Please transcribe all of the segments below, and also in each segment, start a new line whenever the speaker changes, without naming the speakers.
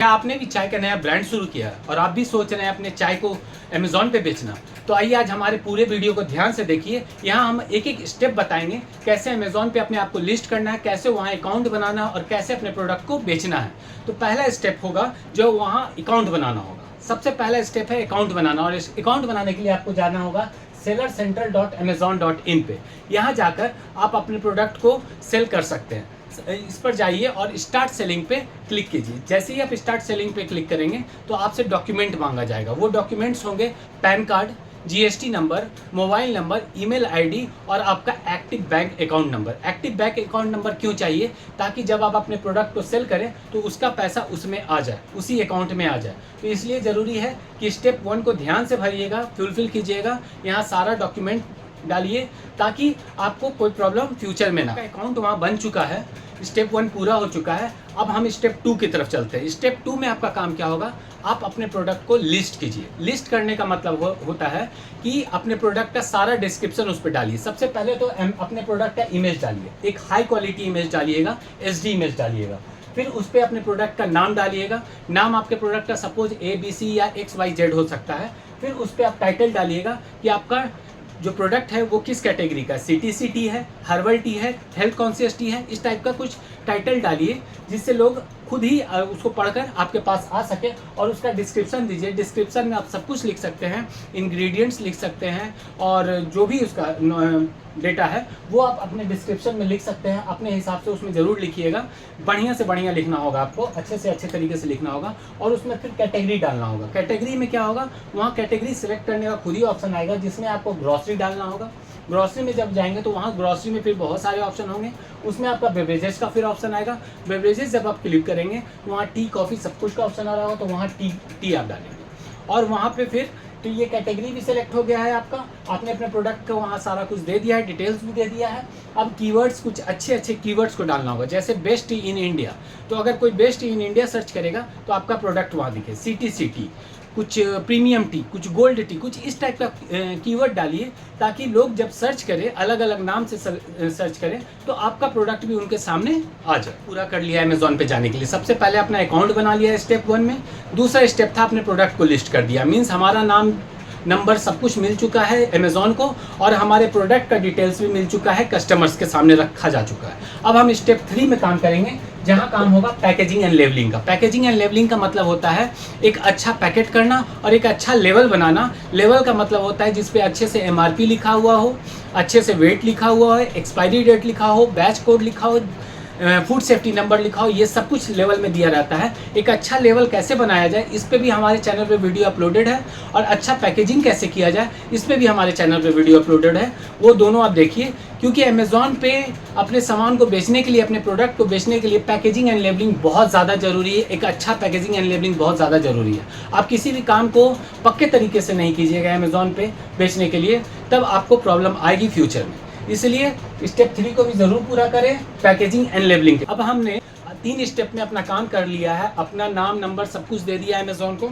क्या आपने भी चाय का नया ब्रांड शुरू किया और आप भी सोच रहे हैं अपने चाय को अमेज़ॉन पे बेचना? तो आइए आज हमारे पूरे वीडियो को ध्यान से देखिए। यहाँ हम एक एक स्टेप बताएंगे कैसे अमेज़ॉन पे अपने आप को लिस्ट करना है, कैसे वहाँ अकाउंट बनाना है और कैसे अपने प्रोडक्ट को बेचना है। तो पहला स्टेप होगा जो वहाँ अकाउंट बनाना होगा। सबसे पहला स्टेप है अकाउंट बनाना, और इस अकाउंट बनाने के लिए आपको जाना होगा sellercentral.amazon.in पे। यहाँ जाकर आप अपने प्रोडक्ट को सेल कर सकते हैं। इस पर जाइए और स्टार्ट सेलिंग पे क्लिक कीजिए। जैसे ही आप स्टार्ट सेलिंग पे क्लिक करेंगे तो आपसे डॉक्यूमेंट मांगा जाएगा। वो डॉक्यूमेंट्स होंगे pan card, GST number, mobile number, email ID और आपका active bank account number. Active bank account number क्यों चाहिए? ताकि जब आप अपने प्रोडक्ट को सेल करें तो उसका पैसा उसमें आ जाए, उसी अकाउंट में आ जाए। तो इसलिए ज़रूरी है कि स्टेप 1 को ध्यान से भरिएगा, फुलफिल कीजिएगा। यहाँ सारा डॉक्यूमेंट डालिए ताकि आपको कोई प्रॉब्लम फ्यूचर में ना। अकाउंट वहाँ बन चुका है, स्टेप 1 पूरा हो चुका है। अब हम स्टेप 2 की तरफ चलते हैं। स्टेप 2 में आपका काम क्या होगा? आप अपने प्रोडक्ट को लिस्ट कीजिए। लिस्ट करने का मतलब होता है कि अपने प्रोडक्ट का सारा डिस्क्रिप्शन उस पर डालिए। सबसे पहले तो अपने प्रोडक्ट का इमेज डालिए, एक हाई क्वालिटी इमेज डालिएगा, एचडी इमेज डालिएगा। फिर उस पर अपने प्रोडक्ट का नाम डालिएगा। नाम आपके प्रोडक्ट का सपोज ABC या XYZ हो सकता है। फिर उस पर आप टाइटल डालिएगा कि आपका जो प्रोडक्ट है वो किस कैटेगरी का, CTC टी है, हर्बल टी है, हेल्थ कॉन्शियस टी है। इस टाइप का कुछ टाइटल डालिए जिससे लोग खुद ही उसको पढ़कर आपके पास आ सके। और उसका डिस्क्रिप्शन दीजिए। डिस्क्रिप्शन में आप सब कुछ लिख सकते हैं, इंग्रेडिएंट्स लिख सकते हैं और जो भी उसका डेटा है वो आप अपने डिस्क्रिप्शन में लिख सकते हैं। अपने हिसाब से उसमें ज़रूर लिखिएगा। बढ़िया से बढ़िया लिखना होगा, आपको अच्छे से अच्छे तरीके से लिखना होगा। और उसमें फिर कैटेगरी डालना होगा। कैटेगरी में क्या होगा? वहाँ कैटेगरी सिलेक्ट करने का खुद ही ऑप्शन आएगा जिसमें आपको ग्रॉसरी डालना होगा। ग्रॉसरी में जब जाएंगे तो वहाँ ग्रॉसरी में फिर बहुत सारे ऑप्शन होंगे। उसमें आपका बेवरेजेस का फिर ऑप्शन आएगा। बेवरेजेस जब आप क्लिक करेंगे तो वहाँ टी, कॉफ़ी सब कुछ का ऑप्शन आ रहा होगा, तो वहाँ टी आप डालेंगे। और वहाँ पे फिर तो ये कैटेगरी भी सिलेक्ट हो गया है आपका। आपने अपने प्रोडक्ट का वहाँ सारा कुछ दे दिया है, डिटेल्स भी दे दिया है। अब कीवर्ड्स, कुछ अच्छे अच्छे कीवर्ड्स को डालना होगा। जैसे बेस्ट टी इन इंडिया, तो अगर कोई best T in India search करेगा तो आपका प्रोडक्ट वहाँ दिखे। CTC टी, कुछ प्रीमियम टी, कुछ गोल्ड टी, कुछ इस टाइप का कीवर्ड डालिए ताकि लोग जब सर्च करें, अलग अलग नाम से सर्च करें, तो आपका प्रोडक्ट भी उनके सामने आ जाए। पूरा कर लिया अमेज़ॉन पे जाने के लिए। सबसे पहले अपना अकाउंट बना लिया स्टेप 1 में। दूसरा स्टेप था अपने प्रोडक्ट को लिस्ट कर दिया। मीन्स हमारा नाम, नंबर सब कुछ मिल चुका है अमेज़ॉन को और हमारे प्रोडक्ट का डिटेल्स भी मिल चुका है, कस्टमर्स के सामने रखा जा चुका है। अब हम स्टेप 3 में काम करेंगे जहाँ काम होगा पैकेजिंग एंड लेबलिंग का। पैकेजिंग एंड लेबलिंग का मतलब होता है एक अच्छा पैकेट करना और एक अच्छा लेवल बनाना। लेवल का मतलब होता है जिस पे अच्छे से MRP लिखा हुआ हो, अच्छे से वेट लिखा हुआ हो, एक्सपायरी डेट लिखा हो, बैच कोड लिखा हो, फूड सेफ्टी नंबर लिखा हो। ये सब कुछ लेवल में दिया रहता है। एक अच्छा लेवल कैसे बनाया जाए इस पे भी हमारे चैनल पे वीडियो अपलोडेड है, और अच्छा पैकेजिंग कैसे किया जाए इस पे भी हमारे चैनल पे वीडियो अपलोडेड है। वो दोनों आप देखिए, क्योंकि अमेज़ॉन पे अपने सामान को बेचने के लिए, अपने प्रोडक्ट को बेचने के लिए पैकेजिंग एंड लेबलिंग बहुत ज़्यादा ज़रूरी है। एक अच्छा पैकेजिंग एंड लेबलिंग बहुत ज़्यादा ज़रूरी है। आप किसी भी काम को पक्के तरीके से नहीं कीजिएगा अमेज़ॉन पे बेचने के लिए, तब आपको प्रॉब्लम आएगी फ्यूचर में। इसलिए स्टेप 3 को भी ज़रूर पूरा करें, पैकेजिंग एंड लेबलिंग। अब हमने 3 स्टेप में अपना काम कर लिया है। अपना नाम, नंबर सब कुछ दे दिया है अमेज़ॉन को।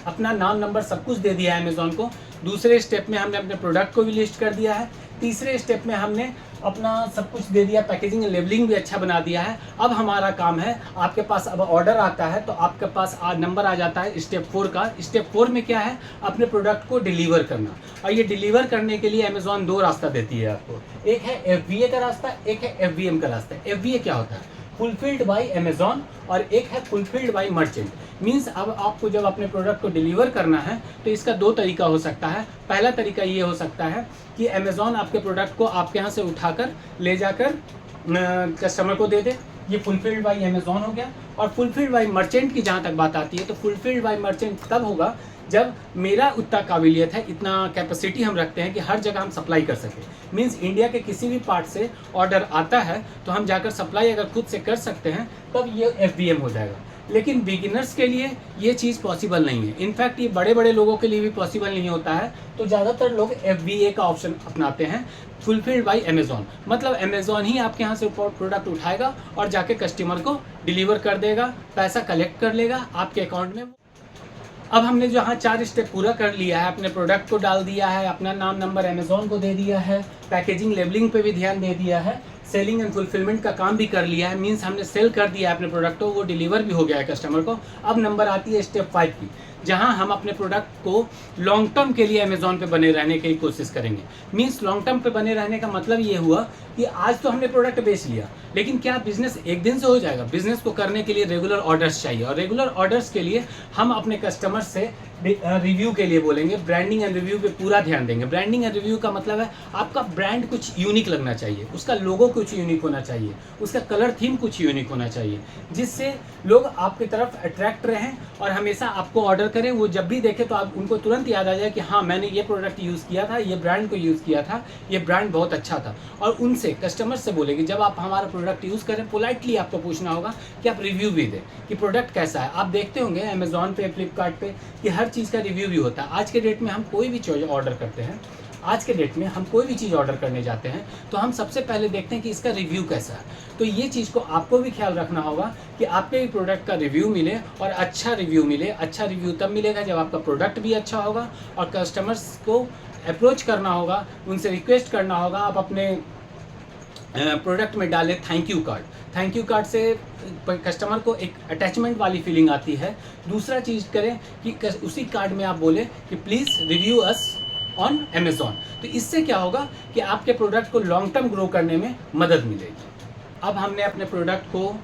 अपना नाम, नंबर सब कुछ दे दिया है अमेज़ॉन को। दूसरे स्टेप में हमने अपने प्रोडक्ट को भी लिस्ट कर दिया है। तीसरे स्टेप में हमने अपना सब कुछ दे दिया, पैकेजिंग एंड लेबलिंग भी अच्छा बना दिया है। अब हमारा काम है, आपके पास अब ऑर्डर आता है तो आपके पास नंबर आ जाता है स्टेप 4 का। स्टेप 4 में क्या है? अपने प्रोडक्ट को डिलीवर करना। और ये डिलीवर करने के लिए अमेज़ॉन 2 रास्ता देती है आपको। एक है FBA का रास्ता, एक है FBM का रास्ता। FBA क्या होता है? फुलफिल्ड बाय अमेज़ॉन, और एक है फुलफिल्ड बाय मर्चेंट। मीन्स अब आपको जब अपने प्रोडक्ट को डिलीवर करना है तो इसका 2 तरीका हो सकता है। पहला तरीका ये हो सकता है कि अमेज़ॉन आपके प्रोडक्ट को आपके यहाँ से उठाकर ले जाकर कस्टमर को दे दे। ये फुलफिल्ड बाय अमेज़ॉन हो गया। और फुलफिल्ड बाय मर्चेंट की जहाँ तक बात आती है तो फुलफिल्ड बाय मर्चेंट तब होगा जब मेरा उतना काबिलियत है, इतना कैपेसिटी हम रखते हैं कि हर जगह हम सप्लाई कर सकें। मीन्स इंडिया के किसी भी पार्ट से ऑर्डर आता है तो हम जाकर सप्लाई अगर खुद से कर सकते हैं तब ये FBM हो जाएगा। लेकिन बिगिनर्स के लिए ये चीज़ पॉसिबल नहीं है। इनफैक्ट ये बड़े बड़े लोगों के लिए भी पॉसिबल नहीं होता है। तो ज़्यादातर लोग FBA का ऑप्शन अपनाते हैं, फुलफिल्ड बाय अमेज़ॉन। मतलब अमेज़ॉन ही आपके यहाँ से प्रोडक्ट उठाएगा और जाके कस्टमर को डिलीवर कर देगा, पैसा कलेक्ट कर लेगा आपके अकाउंट में। अब हमने जहाँ 4 स्टेप पूरा कर लिया है, अपने प्रोडक्ट को डाल दिया है, अपना नाम, नंबर अमेज़ॉन को दे दिया है, पैकेजिंग लेबलिंग पे भी ध्यान दे दिया है, सेलिंग एंड फुलफिलमेंट का काम भी कर लिया है, मीन्स हमने सेल कर दिया है अपने प्रोडक्ट को, वो डिलीवर भी हो गया है कस्टमर को। अब नंबर आती है स्टेप 5 की, जहां हम अपने प्रोडक्ट को लॉन्ग टर्म के लिए अमेज़ॉन पे बने रहने की कोशिश करेंगे। मीन्स लॉन्ग टर्म पे बने रहने का मतलब ये हुआ कि आज तो हमने प्रोडक्ट बेच लिया, लेकिन क्या बिजनेस एक दिन से हो जाएगा? बिजनेस को करने के लिए रेगुलर ऑर्डर्स चाहिए, और रेगुलर ऑर्डर्स के लिए हम अपने कस्टमर से रिव्यू के लिए बोलेंगे, ब्रांडिंग एंड रिव्यू पे पूरा ध्यान देंगे। ब्रांडिंग एंड रिव्यू का मतलब है आपका ब्रांड कुछ यूनिक लगना चाहिए, उसका लोगो कुछ यूनिक होना चाहिए, उसका कलर थीम कुछ यूनिक होना चाहिए, जिससे लोग आपकी तरफ अट्रैक्ट रहें और हमेशा आपको ऑर्डर करें। वो जब भी देखें तो आप उनको तुरंत याद आ जाए कि हाँ, मैंने ये प्रोडक्ट यूज़ किया था, ये ब्रांड को यूज़ किया था, ये ब्रांड बहुत अच्छा था। और उनसे कस्टमर से बोलेंगे, जब आप हमारा प्रोडक्ट यूज़ करें, पोलाइटली आपको पूछना होगा कि आप रिव्यू भी दें कि प्रोडक्ट कैसा है। आप देखते होंगे अमेज़ॉन पे, फ्लिपकार्ट पे कि हर चीज़ का रिव्यू भी होता है। आज के डेट में हम कोई भी चीज़ ऑर्डर करते हैं, आज के डेट में हम कोई भी चीज़ ऑर्डर करने जाते हैं तो हम सबसे पहले देखते हैं कि इसका रिव्यू कैसा है। तो ये चीज़ को आपको भी ख्याल रखना होगा कि आपके भी प्रोडक्ट का रिव्यू मिले, और अच्छा रिव्यू मिले। अच्छा रिव्यू तब मिलेगा जब आपका प्रोडक्ट भी अच्छा होगा, और कस्टमर्स को अप्रोच करना होगा, उनसे रिक्वेस्ट करना होगा। आप अपने प्रोडक्ट में डालें thank you card. Thank you card से कस्टमर को एक अटैचमेंट वाली फीलिंग आती है। दूसरा चीज़ करें कि उसी कार्ड में आप बोलें कि please review us on Amazon. तो इससे क्या होगा कि आपके प्रोडक्ट को लॉन्ग टर्म ग्रो करने में मदद मिलेगी। अब हमने अपने प्रोडक्ट को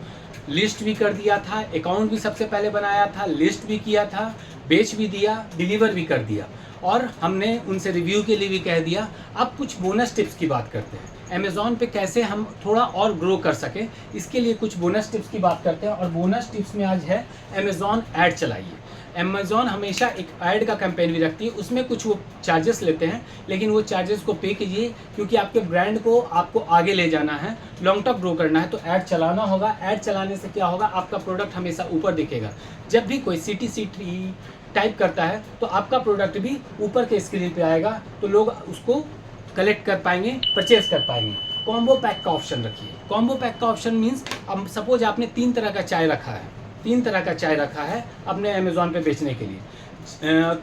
लिस्ट भी कर दिया था, अकाउंट भी सबसे पहले बनाया था, लिस्ट भी किया था, बेच भी दिया, डिलीवर भी कर दिया, और हमने उनसे रिव्यू के लिए भी कह दिया। अब कुछ बोनस टिप्स की बात करते हैं, अमेज़ॉन पे कैसे हम थोड़ा और ग्रो कर सकें, इसके लिए कुछ बोनस टिप्स की बात करते हैं। और बोनस टिप्स में आज है अमेज़ॉन ऐड चलाइए। अमेज़ॉन हमेशा एक ऐड का कैंपेन भी रखती है, उसमें कुछ वो चार्जेस लेते हैं, लेकिन वो चार्जेस को पे कीजिए, क्योंकि आपके ब्रांड को आपको आगे ले जाना है, लॉन्ग टर्म ग्रो करना है, तो ऐड चलाना होगा। ऐड चलाने से क्या होगा, आपका प्रोडक्ट हमेशा ऊपर दिखेगा। जब भी कोई CTCT टाइप करता है तो आपका प्रोडक्ट भी ऊपर के स्क्रीन पे आएगा, तो लोग उसको कलेक्ट कर पाएंगे, परचेज कर पाएंगे। कॉम्बो पैक का ऑप्शन रखिए। कॉम्बो पैक का ऑप्शन मीन्स, अब सपोज आपने 3 तरह का चाय रखा है, 3 तरह का चाय रखा है अपने अमेज़ॉन पे बेचने के लिए,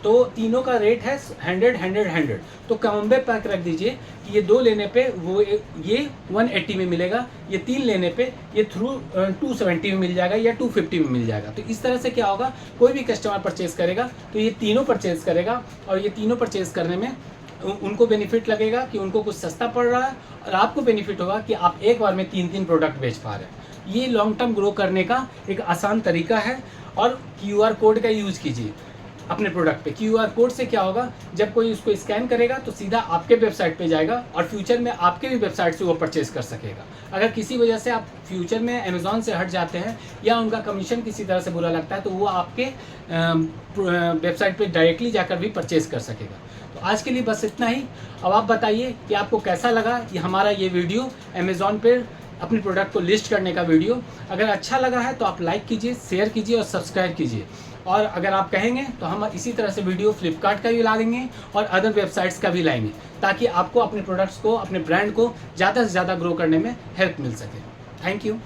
तो तीनों का रेट है 100, तो कॉम्बो पैक रख दीजिए कि ये 2 लेने पे वो ये 180 में मिलेगा, ये 3 लेने पे ये 270 में मिल जाएगा, या 250 में मिल जाएगा। तो इस तरह से क्या होगा, कोई भी कस्टमर परचेज़ करेगा तो ये तीनों परचेज़ करेगा, और ये तीनों परचेज़ करने में उनको बेनिफिट लगेगा कि उनको कुछ सस्ता पड़ रहा है, और आपको बेनिफिट होगा कि आप एक बार में 3-3 प्रोडक्ट बेच पा रहे हैं। ये लॉन्ग टर्म ग्रो करने का एक आसान तरीका है। और QR कोड का यूज़ कीजिए अपने प्रोडक्ट पे। QR कोड से क्या होगा, जब कोई उसको स्कैन करेगा तो सीधा आपके वेबसाइट पे जाएगा, और फ्यूचर में आपके भी वेबसाइट से वो परचेज कर सकेगा। अगर किसी वजह से आप फ्यूचर में अमेज़ॉन से हट जाते हैं, या उनका कमीशन किसी तरह से बुरा लगता है, तो वो आपके वेबसाइट पे डायरेक्टली जाकर भी परचेज कर सकेगा। तो आज के लिए बस इतना ही। अब आप बताइए कि आपको कैसा लगा कि हमारा ये वीडियो अमेज़ॉन पे अपने प्रोडक्ट को लिस्ट करने का वीडियो। अगर अच्छा लगा है तो आप लाइक कीजिए, शेयर कीजिए और सब्सक्राइब कीजिए। और अगर आप कहेंगे तो हम इसी तरह से वीडियो फ्लिपकार्ट का भी ला देंगे और अदर वेबसाइट्स का भी लाएंगे, ताकि आपको अपने प्रोडक्ट्स को, अपने ब्रांड को ज़्यादा से ज़्यादा ग्रो करने में हेल्प मिल सके। Thank you.